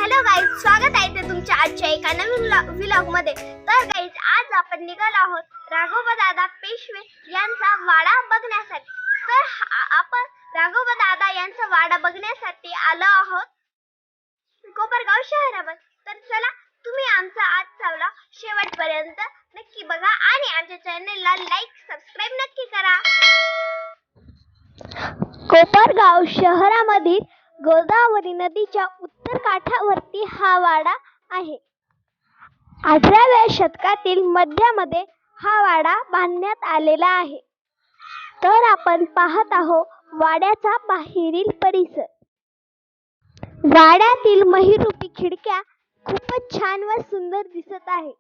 Hello guys, स्वागत आहे ते तुमच्या आजच्या एका नवीन व्लॉग मध्ये। तर गाईज, आज आपण निघालो आहोत राघोबा दादा पेशवे यांचा वाडा बघण्यासाठी। तर आपण राघोबा दादा यांचा वाडा बघण्यासाठी आलो आहोत कोपरगाव शहरामध्ये। तर चला, तुम्ही आमचा आजचा व्लॉग शेवटपर्यंत नक्की बघा आणि आमच्या चॅनलला लाईक सबस्क्राइब नक्की करा। कोपरगाव शहरामधील गोदावरी नदीच्या उत्तर काठावरती हा वाडा आहे। 18व्या शतकातील मध्यामध्ये हा वाडा बांधण्यात आलेला आहे। तर आपण पाहत आहोत वाड्याचा बाहेरील परिसर। वाड्यातील महिरूपी खिडक्या खूपच छान व सुंदर दिसत आहे।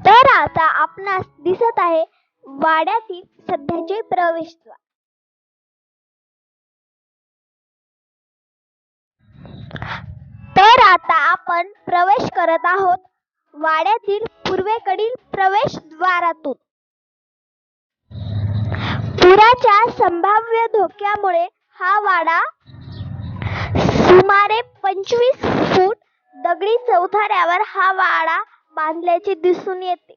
तर आता आपणास दिसत आहे वाड्यातील सध्याचे प्रवेशद्वार। तर आता आपण प्रवेश करत आहोत वाड्यातील पूर्वेकडील प्रवेशद्वारातून। पुराच्या संभाव्य धोक्यामुळे हा वाडा सुमारे 25 फूट दगडी चौथऱ्यावर हा वाडा बांधल्याचे दिसून येते।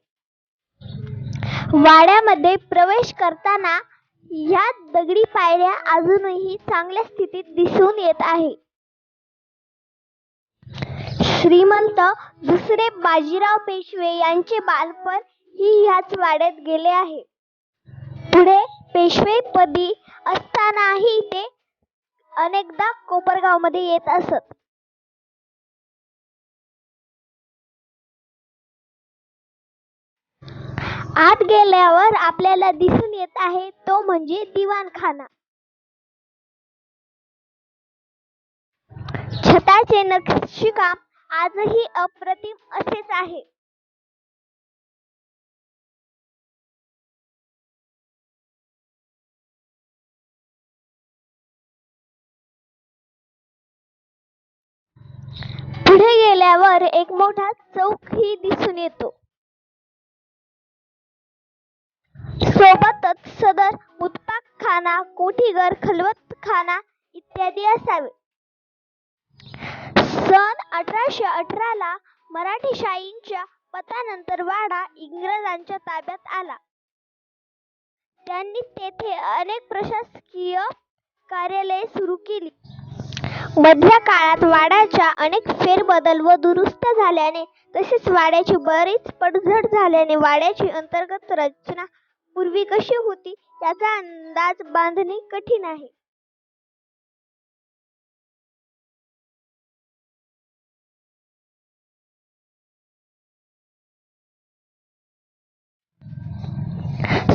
वाड्यामध्ये प्रवेश करताना या दगडी पायऱ्या अजूनही चांगल्या स्थितीत दिसून येत आहे। श्रीमंत दुसरे बाजीराव पेशवे यांचे बालपण ही ह्याच वाड्यात गेले आहे। पुढे पेशवेपदी असतानाही ते अनेकदा कोपरगाव मध्ये येत असत। आत गेल्यावर आपल्याला दिसून येत आहे तो म्हणजे दिवाणखाना। छताचे नक्षीकाम आजही अप्रतिम असेच आहे। पुढे गेल्यावर एक मोठा चौकही दिसून येतो। सोबतच सदर मुतपाकखाना, कोठीघर, खलवतखाना इत्यादी असावे। सन 1818 ला मराठेशाहीच्या पतनानंतर वाडा इंग्रजांच्या ताब्यात आला। त्यांनी तेथे अनेक प्रशासकीय कार्यालये सुरू केली। मधल्या काळात वाड्याच्या अनेक फेरबदल व दुरुस्त झाल्याने तसेच वाड्याची बरीच पडझड झाल्याने वाड्याची अंतर्गत रचना पूर्वी कशी होती याचा अंदाज बांधणे कठीण आहे।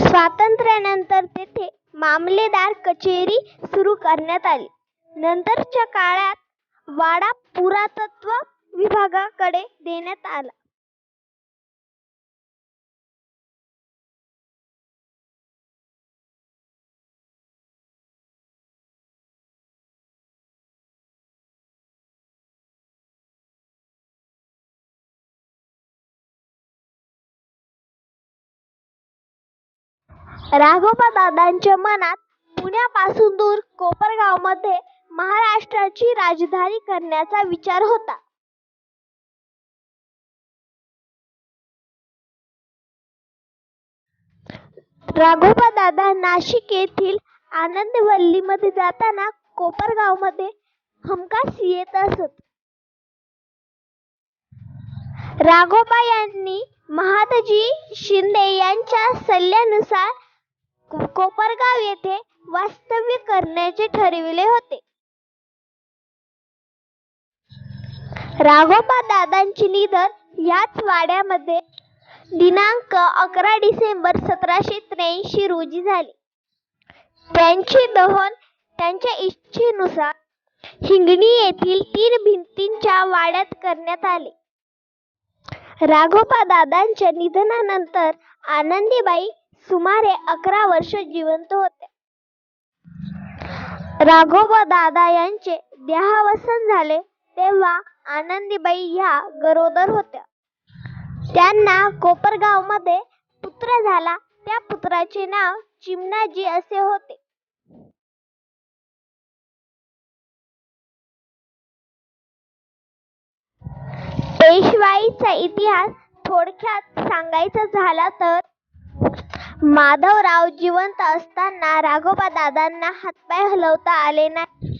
स्वातंत्र्यानंतर तेथे मामलेदार कचेरी सुरू करण्यात आली। नंतरच्या काळात वाडा पुरातत्व विभागाकडे देण्यात आला। राघोबा दादांच्या मनात पुण्यापासून दूर कोपरगाव मध्ये महाराष्ट्राची राजधानी करण्याचा विचार होता। राघोबा दादा नाशिक येथील आनंदवल्ली मध्ये जाताना कोपरगाव मध्ये हमखास येत असत। राघोबा यांनी महादजी शिंदे यांच्या सल्ल्यानुसार कोपरगाव येथे वास्तव्य करण्याचे ठरविले होते। राघोबा दादांचे निधन याच वाड्यामध्ये दिनांक 11 डिसेंबर 1783 रोजी झाले। त्यांचे दहन त्यांच्या इच्छेनुसार हिंगणी येथील 3 भिंतींच्या वाड्यात करण्यात आले। राघोबा दादांच्या निधनानंतर आनंदीबाई सुमारे 11 वर्ष जिवंत होत्या। राघोबा दादा यांचे देहावसान झाले तेव्हा आनंदीबाई ह्या गरोदर होत्या। त्यांना कोपरगाव मध्ये पुत्र झाला। त्या पुत्राचे नाव चिमणाजी असे होते। पेशवाईचा इतिहास थोडक्यात सांगायचा झाला तर माधवराव जिवंत असताना राघोबा दादांना हातपाय हलवता आले नाही.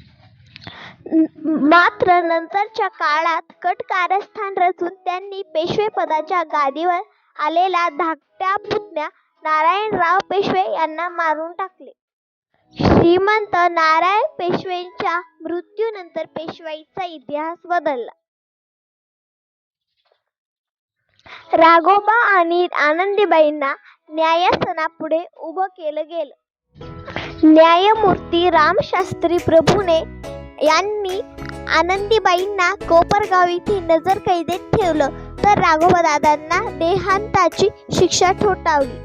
मात्र नंतरच्या काळात कट कारस्थान रचून त्यांनी पेशवेपदाच्या गादीवर आलेला धाकट्या पुतण्या नारायणराव पेशवे यांना मारून टाकले. श्रीमंत नारायण पेशवेंच्या मृत्यूनंतर पेशवाईचा इतिहास बदलला. राघोबा आणि आनंदीबाईंना न्यायासनापुढे उभं केलं गेलं. न्यायमूर्ती रामशास्त्री प्रभूणे यांनी आनंदीबाईंना कोपरगाव येथे नजरकैदेत ठेवलं तर राघोबा दादांना देहांताची शिक्षा ठोठावली.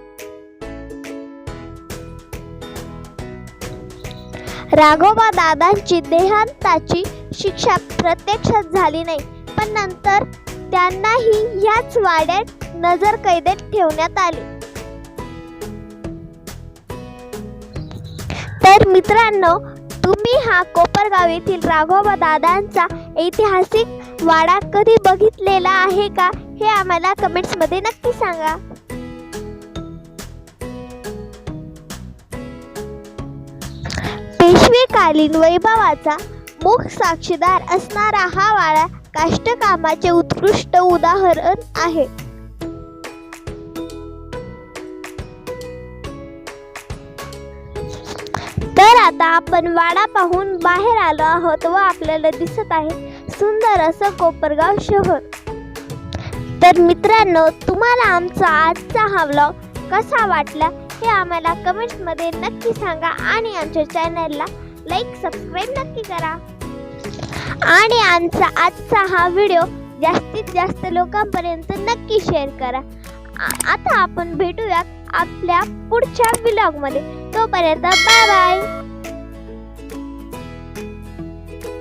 राघोबा दादांची देहांताची शिक्षा प्रत्यक्षात झाली नाही, पण नंतर त्यांनाही ह्याच वाड्यात नजरकैदेत ठेवण्यात आले. तर मित्रांनो, तुम्ही हा कोपरगाव येथील राघोबा दादांचा ऐतिहासिक वाडा कधी बघितलेला आहे का, हे आम्हाला कमेंट्स मध्ये नक्की सांगा. पेशवेकालीन वैभवाचा मुख साक्षीदार असणारा हा वाडा काष्टकामाचे उत्कृष्ट उदाहरण आहे. तर आता आपण वाडा पाहून बाहेर आलो आहोत व आपल्याला दिसत आहे सुंदर असं कोपरगाव शहर. तर मित्रांनो, तुम्हाला आमचा आजचा हा व्लॉग कसा वाटला हे आम्हाला कमेंट्स मध्ये नक्की सांगा आणि आमच्या चॅनलला लाईक सबस्क्राईब नक्की करा आणि आमचा आजचा हा व्हिडिओ जास्तीत जास्त लोकांपर्यंत नक्की शेअर करा. आता आपण भेटूयात आपल्या पुढच्या व्लॉग मध्ये. तोपर्यंत बाय बाय.